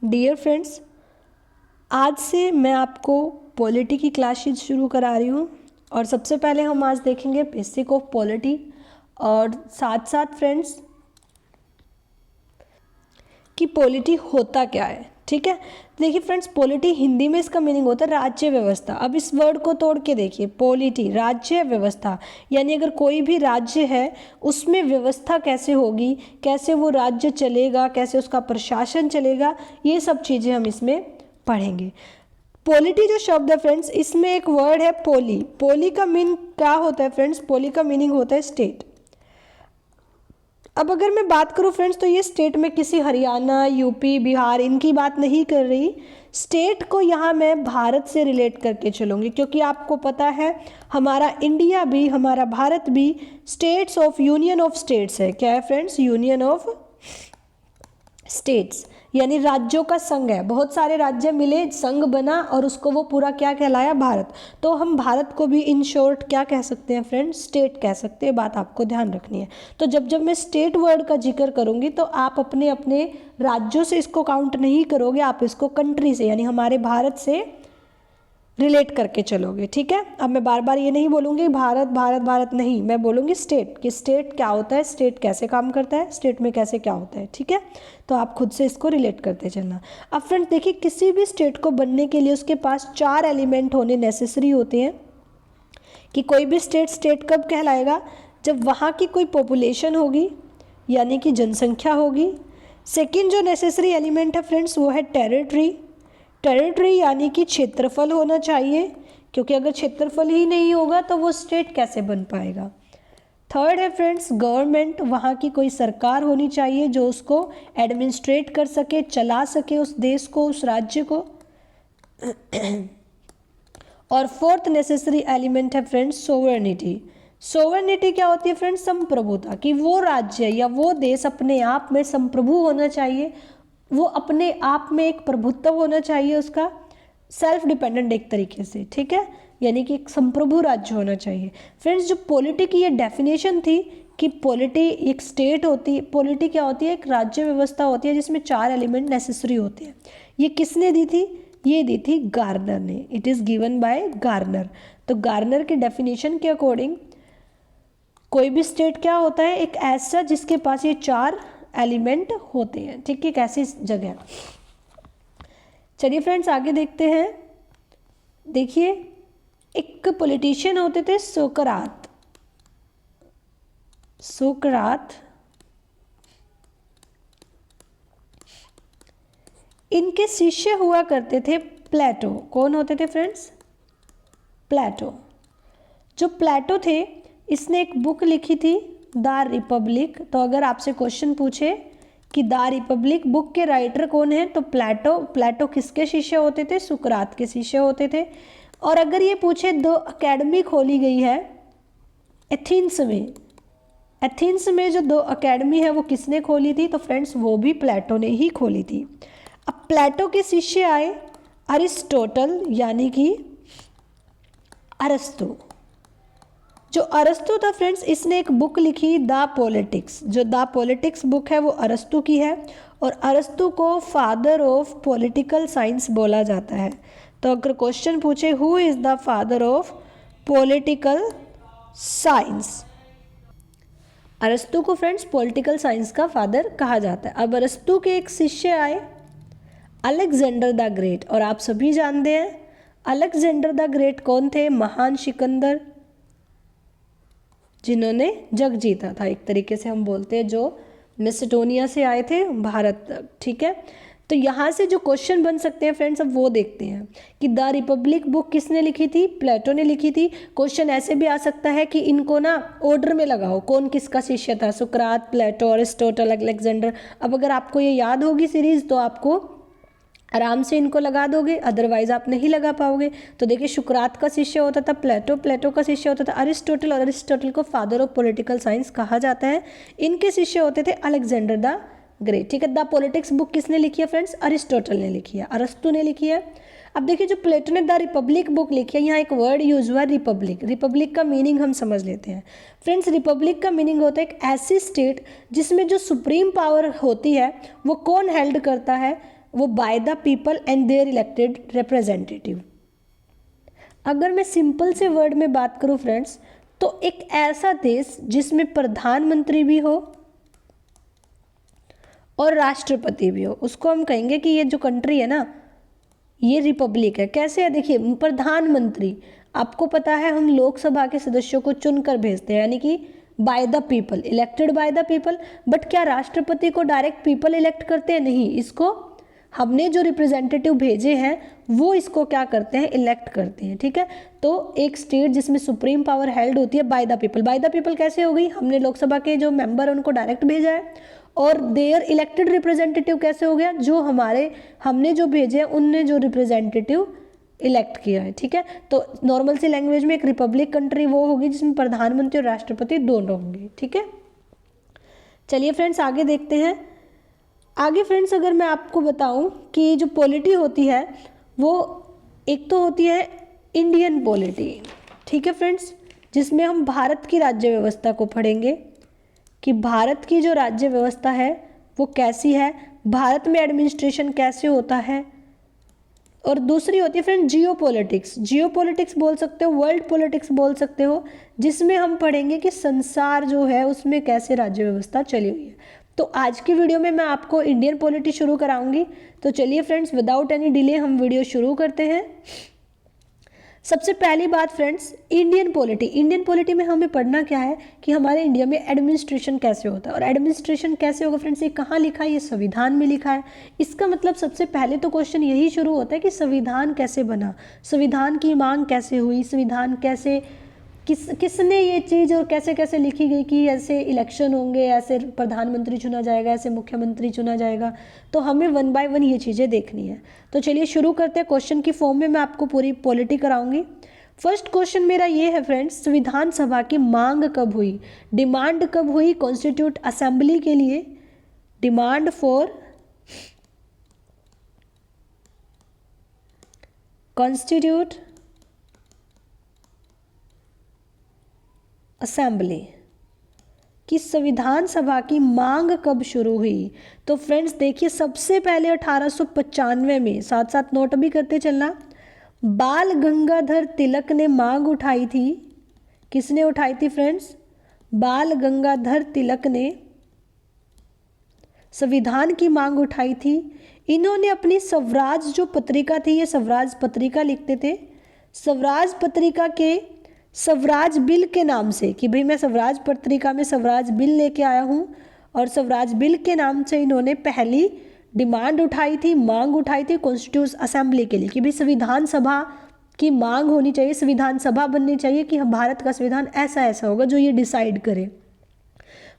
Dear friends, आज से मैं आपको पॉलिटी की क्लासेज शुरू करा रही हूँ और सबसे पहले हम आज देखेंगे बेसिक ऑफ पॉलिटी और साथ साथ फ्रेंड्स कि पॉलिटी होता क्या है। ठीक है, देखिए फ्रेंड्स, पॉलिटी हिंदी में इसका मीनिंग होता है राज्य व्यवस्था। अब इस वर्ड को तोड़ के देखिए, पॉलिटी राज्य व्यवस्था, यानी अगर कोई भी राज्य है उसमें व्यवस्था कैसे होगी, कैसे वो राज्य चलेगा, कैसे उसका प्रशासन चलेगा, ये सब चीज़ें हम इसमें पढ़ेंगे। पॉलिटी जो शब्द है फ्रेंड्स, इसमें एक वर्ड है पोली। पोली का मीन क्या होता है फ्रेंड्स? पोली का मीनिंग होता है स्टेट। अब अगर मैं बात करूं फ्रेंड्स, तो ये स्टेट में किसी हरियाणा, यूपी, बिहार इनकी बात नहीं कर रही। स्टेट को यहाँ मैं भारत से रिलेट करके चलूँगी, क्योंकि आपको पता है हमारा इंडिया भी, हमारा भारत भी states of union of states है। क्या है फ्रेंड्स? यूनियन ऑफ स्टेट्स, यानी राज्यों का संघ है। बहुत सारे राज्य मिले, संघ बना और उसको वो पूरा क्या कहलाया? भारत। तो हम भारत को भी इन शॉर्ट क्या कह सकते हैं फ्रेंड्स? स्टेट कह सकते हैं। बात आपको ध्यान रखनी है। तो जब जब मैं स्टेट वर्ड का जिक्र करूंगी तो आप अपने अपने राज्यों से इसको काउंट नहीं करोगे, आप इसको कंट्री से यानी हमारे भारत से रिलेट करके चलोगे। ठीक है, अब मैं बार बार ये नहीं बोलूँगी भारत भारत भारत, नहीं, मैं बोलूँगी स्टेट, कि स्टेट क्या होता है, स्टेट कैसे काम करता है, स्टेट में कैसे क्या होता है। ठीक है, तो आप खुद से इसको रिलेट करते चलना। अब फ्रेंड्स देखिए, किसी भी स्टेट को बनने के लिए उसके पास 4 एलिमेंट होने नेसेसरी होते हैं। कि कोई भी स्टेट कब कहलाएगा? जब वहाँ की कोई पॉपुलेशन होगी, यानी कि जनसंख्या होगी। सेकेंड जो नेसेसरी एलिमेंट है फ्रेंड्स, वो है टेरिटरी। टेरिटरी यानी कि क्षेत्रफल होना चाहिए, क्योंकि अगर क्षेत्रफल ही नहीं होगा तो वो स्टेट कैसे बन पाएगा। थर्ड है फ्रेंड्स गवर्नमेंट, वहाँ की कोई सरकार होनी चाहिए जो उसको एडमिनिस्ट्रेट कर सके, चला सके उस देश को, उस राज्य को। और फोर्थ नेसेसरी एलिमेंट है फ्रेंड्स सोवरेनिटी। सोवरेनिटी क्या होती है फ्रेंड्स? संप्रभुता, कि वो राज्य या वो देश अपने आप में संप्रभु होना चाहिए, वो अपने आप में एक प्रभुत्व होना चाहिए उसका, सेल्फ डिपेंडेंट एक तरीके से। ठीक है, यानी कि एक संप्रभु राज्य होना चाहिए। फ्रेंड्स जो पॉलिटी की ये डेफिनेशन थी कि पॉलिटी एक स्टेट होती है, पॉलिटी क्या होती है? एक राज्य व्यवस्था होती है जिसमें 4 एलिमेंट नेसेसरी होते हैं। ये किसने दी थी? ये दी थी गार्नर ने। It is given by Garner. तो गार्नर के डेफिनेशन के अकॉर्डिंग कोई भी स्टेट क्या होता है? एक ऐसा जिसके पास ये 4 एलिमेंट होते हैं। ठीक है, कैसी जगह। चलिए फ्रेंड्स आगे देखते हैं। देखिए, एक पॉलिटिशियन होते थे सोकरात। सोकरात इनके शिष्य हुआ करते थे प्लेटो। कौन होते थे फ्रेंड्स? प्लेटो। जो प्लेटो थे इसने एक बुक लिखी थी द रिपब्लिक। तो अगर आपसे क्वेश्चन पूछे कि द रिपब्लिक बुक के राइटर कौन है, तो प्लेटो। प्लेटो किसके शिष्य होते थे? सुकरात के शिष्य होते थे। और अगर ये पूछे 2 अकेडमी खोली गई है एथेंस में, एथेंस में जो 2 अकेडमी है वो किसने खोली थी? तो फ्रेंड्स वो भी प्लेटो ने ही खोली थी। अब प्लेटो के शिष्य आए अरिस्टोटल, यानी कि अरस्तु। जो अरस्तु था फ्रेंड्स, इसने एक बुक लिखी द पॉलिटिक्स। जो द पॉलिटिक्स बुक है वो अरस्तु की है, और अरस्तु को फादर ऑफ पॉलिटिकल साइंस बोला जाता है। तो अगर क्वेश्चन पूछे who is the father of political science, अरस्तु को फ्रेंड्स पॉलिटिकल साइंस का फादर कहा जाता है। अब अरस्तु के एक शिष्य आए अलेक्जेंडर द ग्रेट, और आप सभी जानते हैं अलेक्जेंडर द ग्रेट कौन थे? महान सिकंदर, जिन्होंने जग जीता था, एक तरीके से हम बोलते हैं, जो मैसेडोनिया से आए थे भारत तक। ठीक है, तो यहाँ से जो क्वेश्चन बन सकते हैं फ्रेंड्स, अब वो देखते हैं कि द रिपब्लिक बुक किसने लिखी थी? प्लेटो ने लिखी थी। क्वेश्चन ऐसे भी आ सकता है कि इनको ना ऑर्डर में लगाओ, कौन किसका शिष्य था? सुकरात, प्लेटो, अरिस्टोटल, अलेक्जेंडर। अब अगर आपको ये याद होगी सीरीज तो आपको आराम से इनको लगा दोगे, अदरवाइज आप नहीं लगा पाओगे। तो देखिए, सुकरात का शिष्य होता था प्लेटो, प्लेटो का शिष्य होता था अरिस्टोटल, और अरिस्टोटल को फादर ऑफ पॉलिटिकल साइंस कहा जाता है। इनके शिष्य होते थे अलेक्जेंडर द ग्रेट। ठीक है, द पॉलिटिक्स बुक किसने लिखी है फ्रेंड्स? अरिस्टोटल ने लिखी है, अरस्तु ने लिखी है। अब देखिए, जो प्लेटो ने द रिपब्लिक बुक लिखी है, यहाँ एक वर्ड यूज हुआ रिपब्लिक। रिपब्लिक का मीनिंग हम समझ लेते हैं फ्रेंड्स। रिपब्लिक का मीनिंग होता है एक ऐसी स्टेट जिसमें जो सुप्रीम पावर होती है वो कौन हेल्ड करता है? वो by the people and their elected representative. अगर मैं सिंपल से वर्ड में बात करूं फ्रेंड्स, तो एक ऐसा देश जिसमें प्रधानमंत्री भी हो और राष्ट्रपति भी हो, उसको हम कहेंगे कि ये जो कंट्री है ना, ये रिपब्लिक है। कैसे है देखिए, प्रधानमंत्री, आपको पता है हम लोकसभा के सदस्यों को चुनकर भेजते हैं, यानी कि bye the people, elected by the people. But क्या राष्ट्रपति को डायरेक्ट पीपल इलेक्ट करते हैं? नहीं, इसको हमने जो रिप्रेजेंटेटिव भेजे हैं वो इसको क्या करते हैं, इलेक्ट करते हैं। ठीक है, तो एक स्टेट जिसमें सुप्रीम पावर हेल्ड होती है bye the people. Bye the people कैसे हो गई? हमने लोकसभा के जो मेंबर है उनको डायरेक्ट भेजा है। और देयर इलेक्टेड रिप्रेजेंटेटिव कैसे हो गया? जो हमने जो भेजे हैं उनने जो रिप्रेजेंटेटिव इलेक्ट किया है। ठीक है, तो नॉर्मल सी लैंग्वेज में एक रिपब्लिक कंट्री वो होगी जिसमें प्रधानमंत्री और राष्ट्रपति दोनों होंगे। ठीक है, चलिए फ्रेंड्स आगे देखते हैं। आगे फ्रेंड्स अगर मैं आपको बताऊं कि जो पॉलिटी होती है वो एक तो होती है इंडियन पॉलिटी। ठीक है फ्रेंड्स, जिसमें हम भारत की राज्य व्यवस्था को पढ़ेंगे कि भारत की जो राज्य व्यवस्था है वो कैसी है, भारत में एडमिनिस्ट्रेशन कैसे होता है। और दूसरी होती है फ्रेंड जियो पॉलिटिक्स। जियो पॉलिटिक्स बोल सकते हो, वर्ल्ड पॉलिटिक्स बोल सकते हो, जिसमें हम पढ़ेंगे कि संसार जो है उसमें कैसे राज्य व्यवस्था चली हुई है। तो आज की वीडियो में मैं आपको इंडियन पॉलिटी शुरू कराऊंगी। तो चलिए फ्रेंड्स विदाउट एनी डिले हम वीडियो शुरू करते हैं। सबसे पहली बात friends, Indian polity. Indian polity में हमें पढ़ना क्या है कि हमारे इंडिया में एडमिनिस्ट्रेशन कैसे होता है। और एडमिनिस्ट्रेशन कैसे होगा फ्रेंड्स, ये कहाँ लिखा है? ये संविधान में लिखा है। इसका मतलब सबसे पहले तो क्वेश्चन यही शुरू होता है कि संविधान कैसे बना, संविधान की मांग कैसे हुई, संविधान कैसे किसने ये चीज़ और कैसे कैसे लिखी गई कि ऐसे इलेक्शन होंगे, ऐसे प्रधानमंत्री चुना जाएगा, ऐसे मुख्यमंत्री चुना जाएगा। तो हमें 1 बाय 1 ये चीज़ें देखनी है। तो चलिए शुरू करते हैं। क्वेश्चन की फॉर्म में मैं आपको पूरी पॉलिटी कराऊंगी। फर्स्ट क्वेश्चन मेरा ये है फ्रेंड्स, संविधान सभा की मांग कब हुई, डिमांड कब हुई कॉन्स्टिट्यूट असेंबली के लिए? डिमांड फॉर कॉन्स्टिट्यूट असेंबली कि संविधान सभा की मांग कब शुरू हुई? तो फ्रेंड्स देखिए, सबसे पहले 1895 में, साथ साथ नोट भी करते चलना, बाल गंगाधर तिलक ने मांग उठाई थी। किसने उठाई थी फ्रेंड्स? बाल गंगाधर तिलक ने संविधान की मांग उठाई थी। इन्होंने अपनी स्वराज जो पत्रिका थी, ये स्वराज पत्रिका लिखते थे, स्वराज पत्रिका के स्वराज बिल के नाम से, कि भाई मैं स्वराज पत्रिका में स्वराज बिल लेके आया हूँ, और स्वराज बिल के नाम से इन्होंने पहली डिमांड उठाई थी, मांग उठाई थी कॉन्स्टिट्यूशन असेंबली के लिए कि भाई संविधान सभा की मांग होनी चाहिए, संविधान सभा बननी चाहिए कि भारत का संविधान ऐसा ऐसा होगा जो ये डिसाइड करे।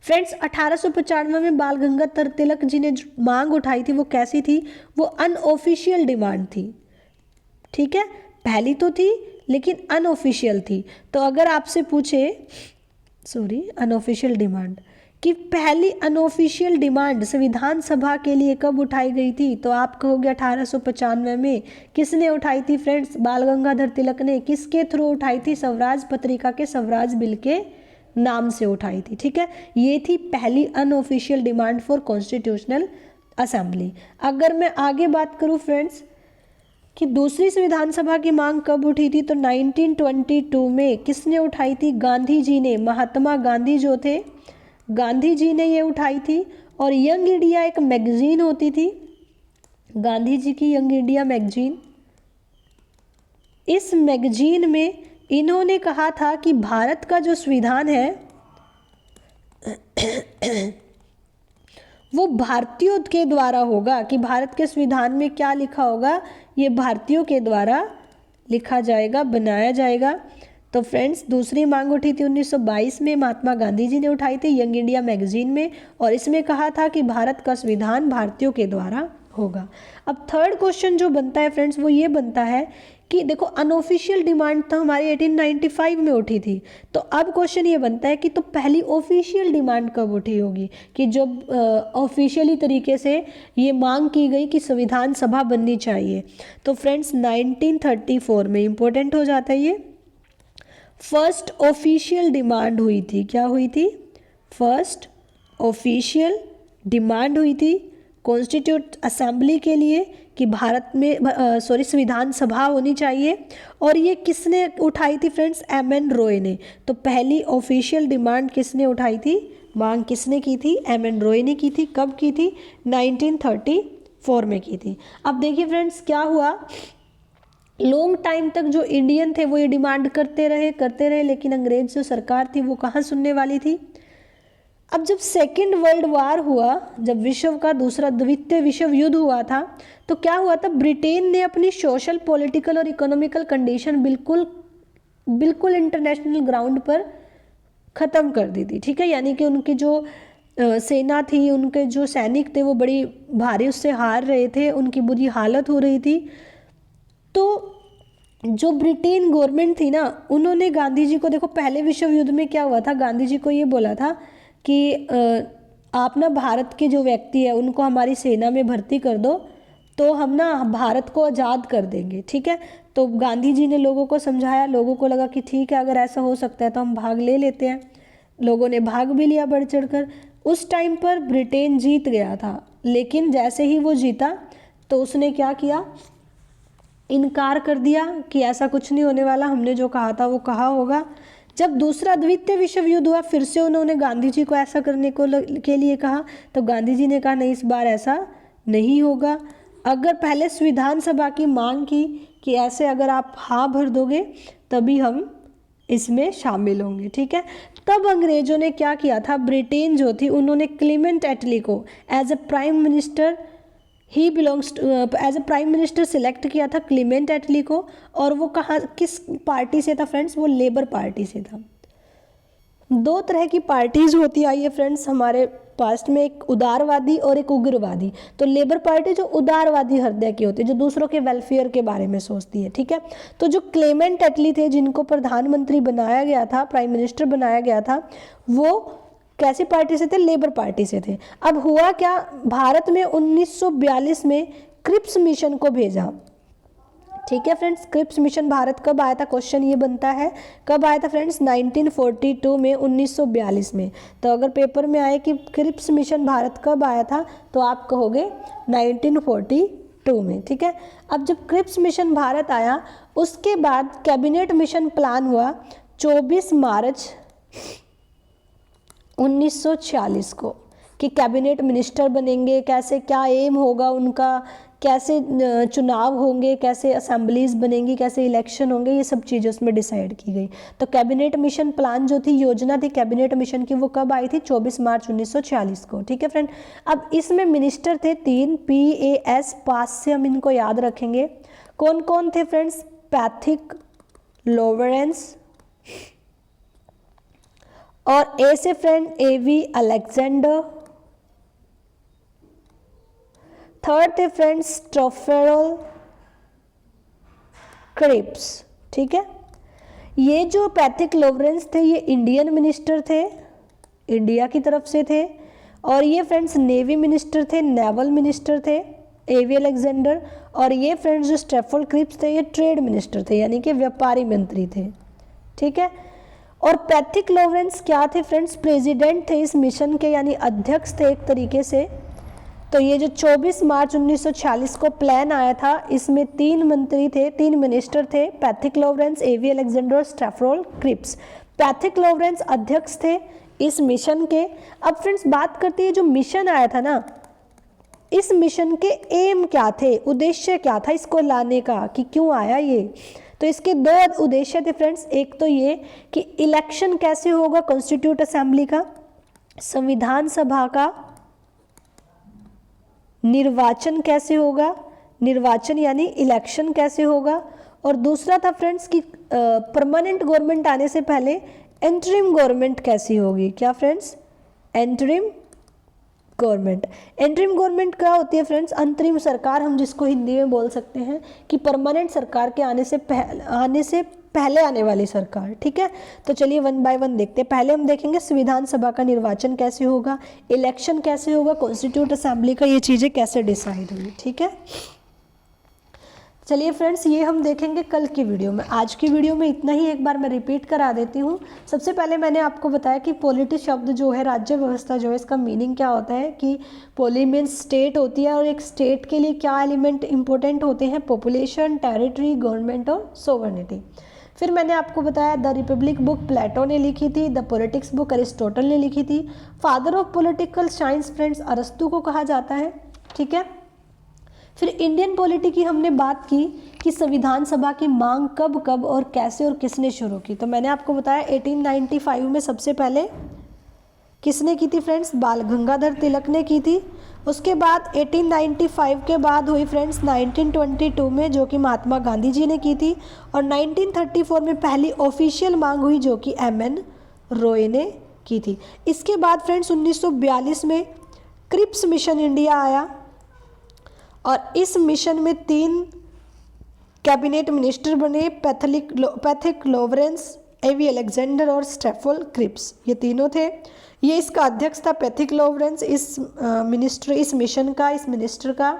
फ्रेंड्स 1895 में बाल गंगाधर तिलक जी ने मांग उठाई थी वो कैसी थी? वो अनऑफिशियल डिमांड थी। ठीक है, पहली तो थी लेकिन अनऑफिशियल थी। तो अगर आपसे पूछे, अनऑफिशियल डिमांड, कि पहली अनऑफिशियल डिमांड संविधान सभा के लिए कब उठाई गई थी? तो आप कहोगे 1895 में। किसने उठाई थी फ्रेंड्स? बाल गंगाधर तिलक ने। किसके थ्रू उठाई थी? स्वराज पत्रिका के स्वराज बिल के नाम से उठाई थी। ठीक है, ये थी पहली unofficial demand for constitutional assembly. अगर मैं आगे बात करूं फ्रेंड्स कि दूसरी संविधान सभा की मांग कब उठी थी, तो 1922 में। किसने उठाई थी? गांधी जी ने। महात्मा गांधी जो थे, गांधी जी ने ये उठाई थी। और यंग इंडिया एक मैगजीन होती थी, गांधी जी की यंग इंडिया मैगजीन। इस मैगजीन में इन्होंने कहा था कि भारत का जो संविधान है वो भारतीयों के द्वारा होगा, कि भारत के संविधान में क्या लिखा होगा, ये भारतीयों के द्वारा लिखा जाएगा, बनाया जाएगा। तो फ्रेंड्स दूसरी मांग उठी थी 1922 में, महात्मा गांधी जी ने उठाई थी यंग इंडिया मैगजीन में, और इसमें कहा था कि भारत का संविधान भारतीयों के द्वारा होगा। अब थर्ड क्वेश्चन जो बनता है फ्रेंड्स वो ये बनता है कि देखो अनऑफिशियल डिमांड तो हमारी 1895 में उठी थी, तो अब क्वेश्चन ये बनता है कि तो पहली ऑफिशियल डिमांड कब उठी होगी, कि जब ऑफिशियली तरीके से ये मांग की गई कि संविधान सभा बननी चाहिए। तो फ्रेंड्स 1934 में, इंपॉर्टेंट हो जाता है ये, फर्स्ट ऑफिशियल डिमांड हुई थी। क्या हुई थी? फर्स्ट ऑफिशियल डिमांड हुई थी कॉन्स्टिट्यूट असेंबली के लिए कि भारत में संविधान सभा होनी चाहिए। और ये किसने उठाई थी फ्रेंड्स? एम.एन. रॉय ने। तो पहली ऑफिशियल डिमांड किसने उठाई थी, मांग किसने की थी? एम.एन. रॉय ने की थी। कब की थी? 1934 में की थी। अब देखिए फ्रेंड्स क्या हुआ, लॉन्ग टाइम तक जो इंडियन थे वो ये डिमांड करते रहे, लेकिन अंग्रेज जो सरकार थी वो कहाँ सुनने वाली थी। अब जब सेकेंड वर्ल्ड वार हुआ, जब विश्व का द्वितीय विश्व युद्ध हुआ था, तो क्या हुआ था, ब्रिटेन ने अपनी सोशल, पॉलिटिकल और इकोनॉमिकल कंडीशन बिल्कुल इंटरनेशनल ग्राउंड पर ख़त्म कर दी थी। ठीक है, यानी कि उनकी जो सेना थी, उनके जो सैनिक थे वो बड़ी भारी उससे हार रहे थे, उनकी बुरी हालत हो रही थी। तो जो ब्रिटेन गवर्नमेंट थी ना, उन्होंने गांधी जी को, देखो पहले विश्व युद्ध में क्या हुआ था, गांधी जी को ये बोला था कि आप ना भारत के जो व्यक्ति है उनको हमारी सेना में भर्ती कर दो, तो हम ना भारत को आज़ाद कर देंगे। ठीक है, तो गांधी जी ने लोगों को समझाया, लोगों को लगा कि ठीक है अगर ऐसा हो सकता है तो हम भाग ले लेते हैं। लोगों ने भाग भी लिया बढ़ चढ़कर। उस टाइम पर ब्रिटेन जीत गया था, लेकिन जैसे ही वो जीता तो उसने क्या किया, इनकार कर दिया कि ऐसा कुछ नहीं होने वाला, हमने जो कहा था वो कहा होगा। जब दूसरा द्वितीय विश्व युद्ध हुआ, फिर से उन्होंने गांधी जी को ऐसा करने के लिए कहा, तो गांधी जी ने कहा नहीं, इस बार ऐसा नहीं होगा। अगर पहले संविधान सभा की मांग की कि ऐसे अगर आप हाँ भर दोगे तभी हम इसमें शामिल होंगे। ठीक है, तब अंग्रेजों ने क्या किया था, ब्रिटेन जो थी उन्होंने क्लेमेंट एटली को as a prime minister, as a prime minister select किया था क्लेमेंट एटली को। और वो कहाँ, किस पार्टी से था फ्रेंड्स? वो लेबर पार्टी से था। दो तरह की पार्टीज होती आई है फ्रेंड्स हमारे पास्ट में, एक उदारवादी और एक उग्रवादी। तो लेबर पार्टी जो उदारवादी हृदय की होती है, जो दूसरों के वेलफेयर के बारे में सोचती है। ठीक है, तो जो क्लेमेंट एटली थे, जिनको प्रधानमंत्री बनाया गया था, प्राइम मिनिस्टर बनाया गया था, वो कैसी पार्टी से थे? लेबर पार्टी से थे। अब हुआ क्या, भारत में 1942 में क्रिप्स मिशन को भेजा। ठीक है फ्रेंड्स, क्रिप्स मिशन भारत कब आया था? क्वेश्चन ये बनता है, कब आया था फ्रेंड्स? 1942 में, 1942 में। तो अगर पेपर में आए कि क्रिप्स मिशन भारत कब आया था, तो आप कहोगे 1942 में। ठीक है, अब जब क्रिप्स मिशन भारत आया, उसके बाद कैबिनेट मिशन प्लान हुआ 24 मार्च 1946 को, कि कैबिनेट मिनिस्टर बनेंगे, कैसे क्या एम होगा उनका, कैसे चुनाव होंगे, कैसे असेंबलीज बनेंगी, कैसे इलेक्शन होंगे, ये सब चीज़ें उसमें डिसाइड की गई। तो कैबिनेट मिशन प्लान जो थी, योजना थी कैबिनेट मिशन की, वो कब आई थी? 24 मार्च 1946 को। ठीक है फ्रेंड, अब इसमें मिनिस्टर थे 3, PAS, पास से हम इनको याद रखेंगे। कौन कौन थे फ्रेंड्स? पैथिक, लॉरेंस, और ए से फ्रेंड AV अलेक्जेंडर। थर्ड थे फ्रेंड्स स्टॉफेरोल क्रिप्स। ठीक है, ये जो पैथिक लॉरेंस थे ये इंडियन मिनिस्टर थे, इंडिया की तरफ से थे। और ये फ्रेंड्स नेवी मिनिस्टर थे, नेवल मिनिस्टर थे, AV अलेक्जेंडर। और ये फ्रेंड्स जो स्टॉफेरोल क्रिप्स थे ये ट्रेड मिनिस्टर थे, यानी कि व्यापारी मंत्री थे। ठीक है, और पैथिक लॉरेंस क्या थे फ्रेंड्स? प्रेसिडेंट थे इस मिशन के, यानी अध्यक्ष थे एक तरीके से। तो ये जो 24 मार्च 1946 को प्लान आया था, इसमें 3 मंत्री थे, 3 मिनिस्टर थे, पैथिक लॉरेंस, AV अलेक्जेंडर और स्टॉफेरोल क्रिप्स। पैथिक लॉरेंस अध्यक्ष थे इस मिशन के। अब फ्रेंड्स बात करते हैं, जो मिशन आया था ना, इस मिशन के एम क्या थे, उद्देश्य क्या था इसको लाने का, कि क्यों आया ये? तो इसके 2 उद्देश्य थे फ्रेंड्स। एक तो ये कि इलेक्शन कैसे होगा कॉन्स्टिट्यूट असेंबली का, संविधान सभा का निर्वाचन कैसे होगा, निर्वाचन यानी इलेक्शन कैसे होगा। और दूसरा था फ्रेंड्स कि परमानेंट गवर्नमेंट आने से पहले इंटरिम गवर्नमेंट कैसी होगी। क्या friends? Interim government. Interim government क्या होती है फ्रेंड्स? अंतरिम सरकार, हम जिसको हिंदी में बोल सकते हैं कि परमानेंट सरकार के आने से पहले आने वाली सरकार। ठीक है, तो चलिए 1 बाय 1 देखते हैं। पहले हम देखेंगे संविधान सभा का निर्वाचन कैसे होगा, इलेक्शन कैसे होगा, कॉन्स्टिट्यूट असेंबली का ये चीज़ें कैसे डिसाइड होगी। ठीक है, चलिए फ्रेंड्स, ये हम देखेंगे कल की वीडियो में। आज की वीडियो में इतना ही, एक बार मैं रिपीट करा देती हूँ। सबसे पहले मैंने आपको बताया कि पॉलिटी शब्द जो है, राज्य व्यवस्था जो है, इसका मीनिंग क्या होता है कि पोली मीन्स स्टेट होती है, और एक स्टेट के लिए क्या एलिमेंट इंपॉर्टेंट होते हैं, पॉपुलेशन, टेरिटरी, गवर्नमेंट और सोवर्निटी। फिर मैंने आपको बताया द रिपब्लिक बुक प्लेटो ने लिखी थी, द पॉलिटिक्स बुक अरिस्टोटल ने लिखी थी। Father of political science friends अरस्तु को कहा जाता है, ठीक है। फिर इंडियन पॉलिटी की हमने बात की कि संविधान सभा की मांग कब और कैसे और किसने शुरू की। तो मैंने आपको बताया 1895 में सबसे पहले किसने की थी फ्रेंड्स, बाल गंगाधर तिलक ने की थी। उसके बाद 1895 के बाद हुई फ्रेंड्स 1922 में, जो कि महात्मा गांधी जी ने की थी। और 1934 में पहली ऑफिशियल मांग हुई, जो कि MN रॉय ने की थी। इसके बाद फ्रेंड्स 1942 में क्रिप्स मिशन इंडिया आया, और इस मिशन में 3 कैबिनेट मिनिस्टर बने, पैथिक लॉरेंस, एवी अलेक्जेंडर और स्टेफन क्रिप्स, ये तीनों थे। ये इसका अध्यक्ष था पैथिक लॉरेंस, इस मिशन का,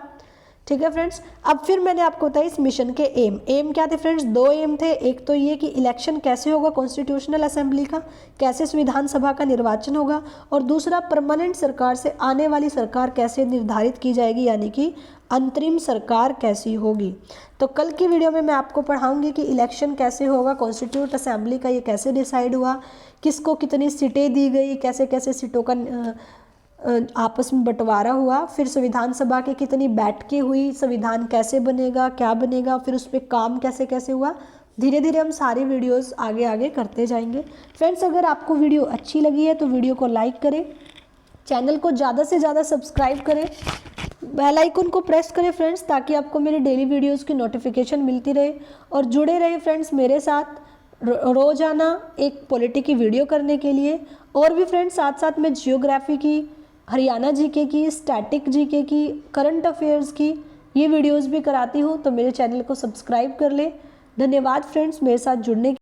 ठीक है फ्रेंड्स। अब फिर मैंने आपको बताया इस मिशन के एम क्या थे फ्रेंड्स, 2 एम थे। एक तो ये कि इलेक्शन कैसे होगा कॉन्स्टिट्यूशनल असेंबली का, कैसे संविधान सभा का निर्वाचन होगा, और दूसरा परमानेंट सरकार से आने वाली सरकार कैसे निर्धारित की जाएगी, यानी कि अंतरिम सरकार कैसी होगी। तो कल की वीडियो में मैं आपको पढ़ाऊंगी कि इलेक्शन कैसे होगा, कॉन्स्टिट्यूट असेंबली का ये कैसे डिसाइड हुआ, किसको कितनी सीटें दी गई, कैसे कैसे सीटों का आपस में बंटवारा हुआ, फिर संविधान सभा की कितनी बैठकें हुई, संविधान कैसे बनेगा, क्या बनेगा, फिर उस पर काम कैसे कैसे हुआ। धीरे धीरे हम सारी वीडियोस आगे आगे करते जाएंगे। फ्रेंड्स, अगर आपको वीडियो अच्छी लगी है तो वीडियो को लाइक करें, चैनल को ज़्यादा से ज़्यादा सब्सक्राइब करें, बेल आइकन को प्रेस करें फ्रेंड्स, ताकि आपको मेरी डेली वीडियोज़ की नोटिफिकेशन मिलती रहे। और जुड़े रहे फ्रेंड्स मेरे साथ रोज़ाना एक पॉलिटी की वीडियो करने के लिए। और भी फ्रेंड्स साथ साथ में जियोग्राफी की, हरियाणा जीके की, स्टैटिक जीके की, करंट अफेयर्स की ये वीडियोस भी कराती हूँ, तो मेरे चैनल को सब्सक्राइब कर ले। धन्यवाद फ्रेंड्स मेरे साथ जुड़ने